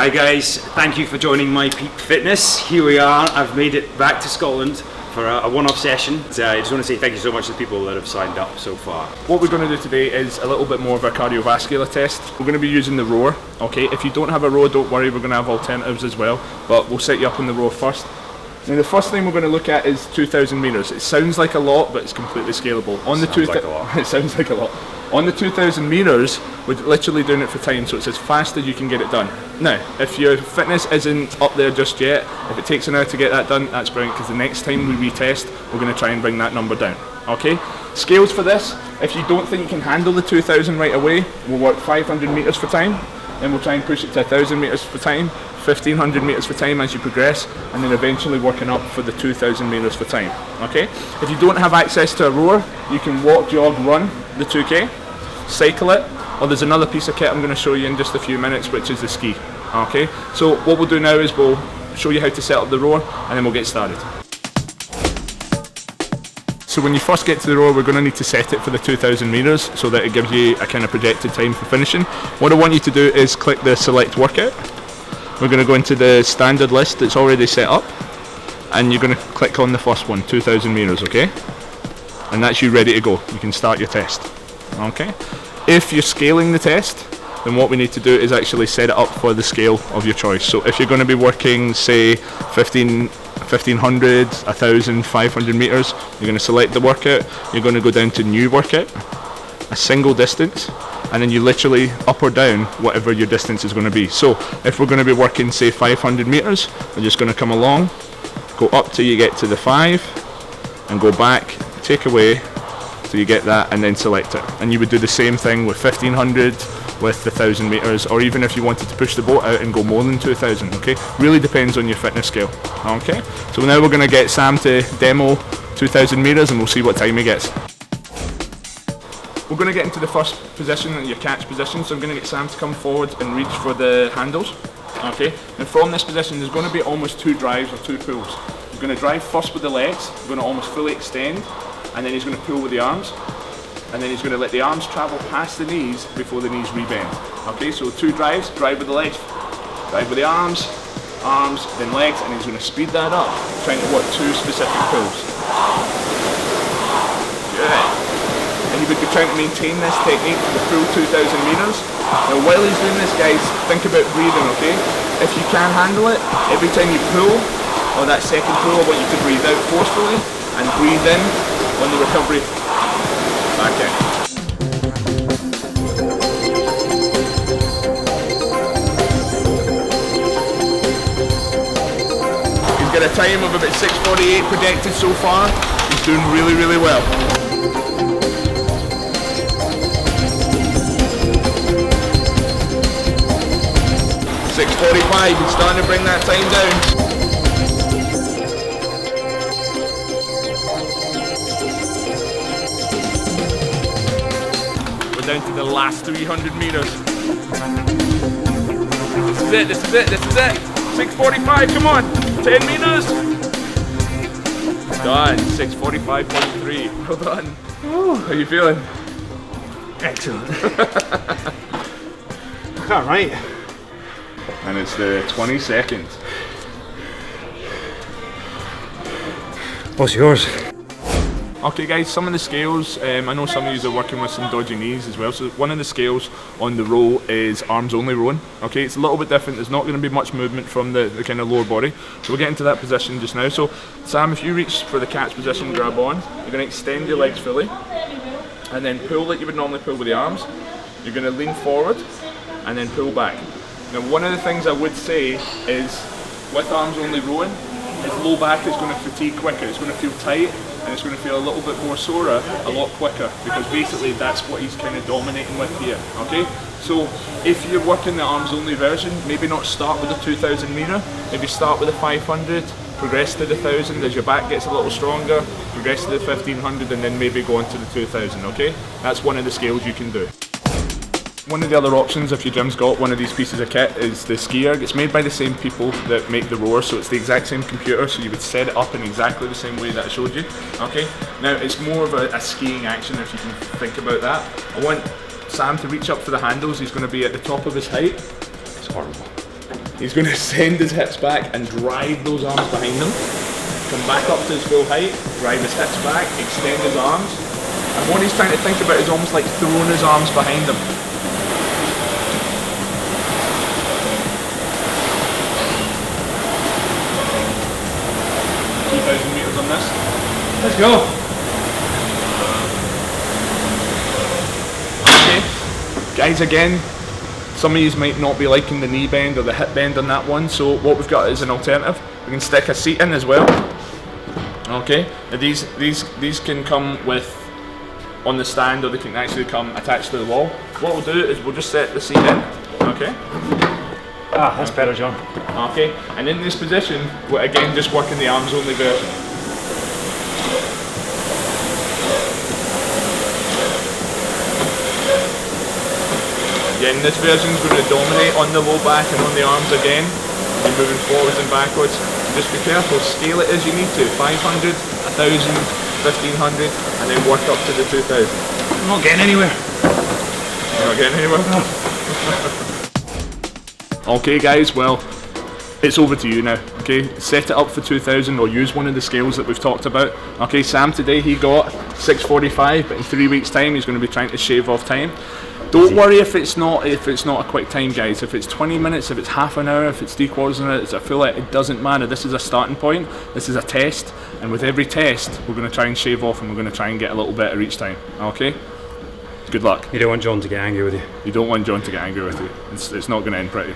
Hi guys, thank you for joining My Peak Fitness. Here we are, I've made it back to Scotland for a one-off session. I just want to say thank you so much to the people that have signed up so far. What we're going to do today is a little bit more of a cardiovascular test. We're going to be using the rower, okay? If you don't have a rower, don't worry, we're going to have alternatives as well, but we'll set you up on the rower first. Now the first thing we're going to look at is 2,000 metres. It sounds like a lot, but it's completely scalable. On the it sounds like a lot. On the 2,000 metres, we're literally doing it for time, so it's as fast as you can get it done. Now, if your fitness isn't up there just yet, if it takes an hour to get that done, that's brilliant, because the next time we retest, we're going to try and bring that number down. Okay? Scales for this, if you don't think you can handle the 2,000 right away, we'll work 500 metres for time, then we'll try and push it to 1,000 metres for time, 1,500 metres for time as you progress, and then eventually working up for the 2,000 metres for time. Okay? If you don't have access to a rower, you can walk, jog, run the 2K, cycle it, or there's another piece of kit I'm going to show you in just a few minutes, which is the ski. Okay? So what we'll do now is we'll show you how to set up the rower, and then we'll get started. So when you first get to the rower, we're going to need to set it for the 2,000 metres so that it gives you a kind of projected time for finishing. What I want you to do is click the select workout. We're going to go into the standard list that's already set up, and you're going to click on the first one, 2,000 metres, okay? And that's you ready to go. You can start your test, okay? If you're scaling the test, then what we need to do is actually set it up for the scale of your choice. So if you're going to be working, say, 1,500, 1,000, 500 metres, you're going to select the workout, you're going to go down to new workout, a single distance, and then you literally up or down whatever your distance is going to be. So if we're going to be working, say, 500 metres, we're just going to come along, go up till you get to the 5, and go back, take away, till you get that, and then select it. And you would do the same thing with 1,500, with the 1,000 metres, or even if you wanted to push the boat out and go more than 2,000, okay? Really depends on your fitness scale, okay? So now we're going to get Sam to demo 2,000 metres and we'll see what time he gets. We're going to get into the first position, your catch position, so I'm going to get Sam to come forward and reach for the handles, okay? And from this position there's going to be almost 2 drives or 2 pulls. He's going to drive first with the legs, he's going to almost fully extend, and then he's going to pull with the arms, and then he's going to let the arms travel past the knees before the knees rebend. Okay, so 2 drives, drive with the legs, drive with the arms, then legs, and he's going to speed that up, trying to work 2 specific pulls. Good. And he would be trying to maintain this technique for the full 2,000 metres. Now while he's doing this, guys, think about breathing, okay? If you can handle it, every time you pull, or that second pull, I want you to breathe out forcefully, and breathe in on the recovery. Back in. He's got a time of about 6:48 projected so far. He's doing really, really well. .6:45, he's starting to bring that time down. Down to the last 300 metres. This is it, this is it, this is it. 6:45, come on, 10 metres. Done, 6:45.3, well done. Ooh, how are you feeling? Excellent. All right. And it's the 22nd. What's yours? Okay guys, some of the scales, I know some of you are working with some dodgy knees as well, so one of the scales on the row is arms only rowing. Okay, it's a little bit different, there's not going to be much movement from the kind of lower body, so we'll get into that position just now. So Sam, if you reach for the catch position, grab on, you're going to extend your legs fully, and then pull like you would normally pull with the arms. You're going to lean forward, and then pull back. Now one of the things I would say is, with arms only rowing, his low back is going to fatigue quicker, it's going to feel tight, and it's going to feel a little bit more sore a lot quicker, because basically that's what he's kind of dominating with here, okay? So if you're working the arms only version, maybe not start with the 2,000 metre, maybe start with the 500, progress to the 1,000 as your back gets a little stronger, progress to the 1,500, and then maybe go on to the 2,000, okay? That's one of the scales you can do. One of the other options, if your gym's got one of these pieces of kit, is the ski erg. It's made by the same people that make the rower, so it's the exact same computer, so you would set it up in exactly the same way that I showed you. Okay, now it's more of a skiing action, if you can think about that. I want Sam to reach up for the handles. He's going to be at the top of his height. It's horrible. He's going to send his hips back and drive those arms behind him. Come back up to his full height, drive his hips back, extend his arms. And what he's trying to think about is almost like throwing his arms behind him. 2,000 meters on this. Let's go. Okay, guys, again, some of you might not be liking the knee bend or the hip bend on that one, so what we've got is an alternative. We can stick a seat in as well. Okay, now these can come with on the stand, or they can actually come attached to the wall. What we'll do is we'll just set the seat in. Okay. Ah, that's better, John. Okay, and in this position, we're again just working the arms only version. Yeah, and this version is going to dominate on the low back and on the arms again. You're moving forwards and backwards. Just be careful, scale it as you need to. 500, 1,000, 1,500, and then work up to the 2,000. I'm not getting anywhere. You're not getting anywhere? Okay guys, well, it's over to you now. Okay, set it up for 2,000 or use one of the scales that we've talked about. Okay, Sam today he got 6:45, but in 3 weeks' time he's going to be trying to shave off time. Don't worry if it's not a quick time, guys. If it's 20 minutes, if it's half an hour, if it's 3/4 of an hour, it's a full hour, it doesn't matter. This is a starting point. This is a test, and with every test, we're going to try and shave off, and we're going to try and get a little better each time. Okay. Good luck. You don't want John to get angry with you. You don't want John to get angry with you. It's not going to end pretty.